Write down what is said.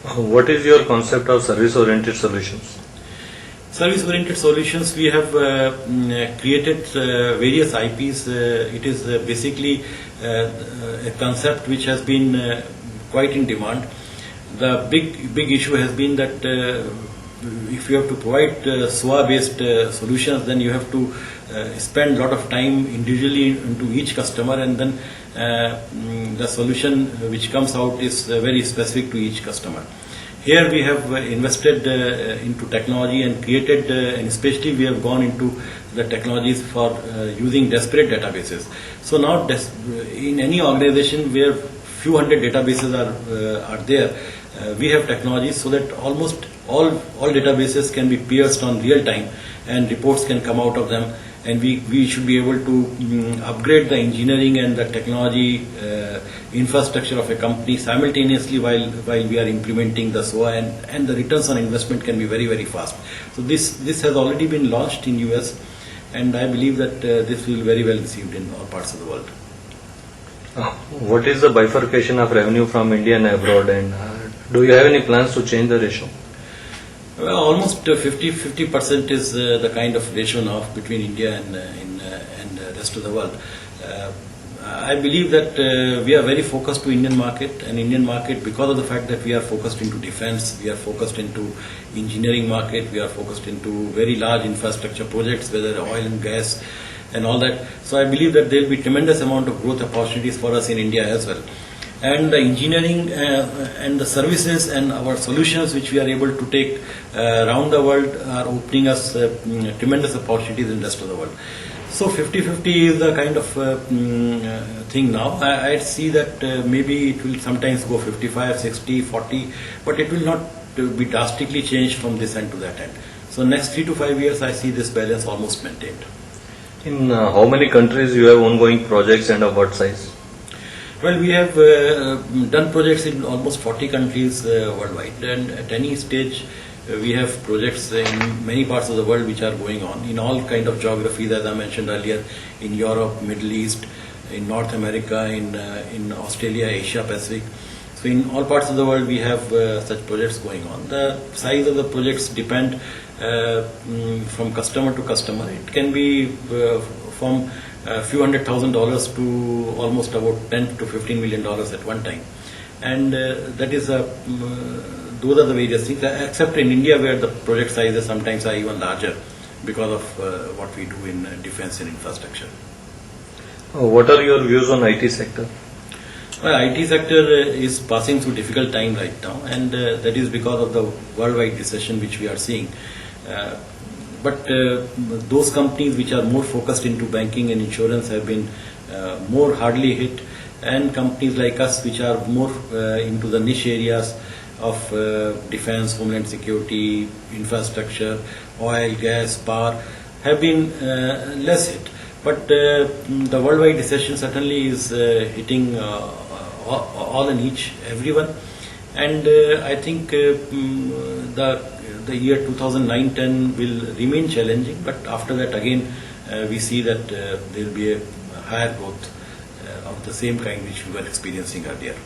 What is your concept of service-oriented solutions? Service-oriented solutions, we have created various IPs. It is basically a concept which has been quite in demand. The big issue has been that if you have to provide SOA-based solutions, then you have to spend a lot of time individually into each customer, and then the solution which comes out is very specific to each customer. Here we have invested into technology and created, and especially we have gone into the technologies for using disparate databases. So now in any organization where few hundred databases are there, we have technologies so that almost all databases can be pierced on real time and reports can come out of them, and we should be able to upgrade the engineering and the technology infrastructure of a company simultaneously while we are implementing the SOA, and the returns on investment can be very fast. So this has already been launched in US, and I believe that this will be very well received in all parts of the world. What is the bifurcation of revenue from India and abroad, and do you have any plans to change the ratio? Well, almost 50% is the kind of ratio now between India and the rest of the world. I believe that we are very focused to Indian market, and Indian market, because of the fact that we are focused into defense, we are focused into engineering market, we are focused into very large infrastructure projects, whether oil and gas and all that. So I believe that there will be tremendous amount of growth opportunities for us in India as well. And the engineering and the services and our solutions which we are able to take around the world are opening us tremendous opportunities in the rest of the world. So 50-50 is the kind of thing now. I see that maybe it will sometimes go 55, 60, 40, but it will not be drastically changed from this end to that end. So next 3 to 5 years I see this balance almost maintained. In how many countries you have ongoing projects and of what size? Well, we have done projects in almost 40 countries worldwide, and at any stage we have projects in many parts of the world which are going on in all kind of geographies, as I mentioned earlier, in Europe, Middle East, in North America, in Australia, Asia Pacific. So in all parts of the world we have such projects going on. The size of the projects depend from customer to customer. It can be from a few $100,000 to almost about $10 to $15 million at one time, and that is those are the various things, except in India where the project sizes sometimes are even larger because of what we do in defense and infrastructure. What are your views on IT sector? Well, IT sector is passing through difficult time right now, and that is because of the worldwide recession which we are seeing. But those companies which are more focused into banking and insurance have been more hardly hit, and companies like us which are more into the niche areas of defense, homeland security, infrastructure, oil, gas, power have been less hit. But the worldwide recession certainly is hitting all and everyone, and I think the year 2009-10 will remain challenging, but after that again we see that there will be a higher growth of the same kind which we were experiencing earlier.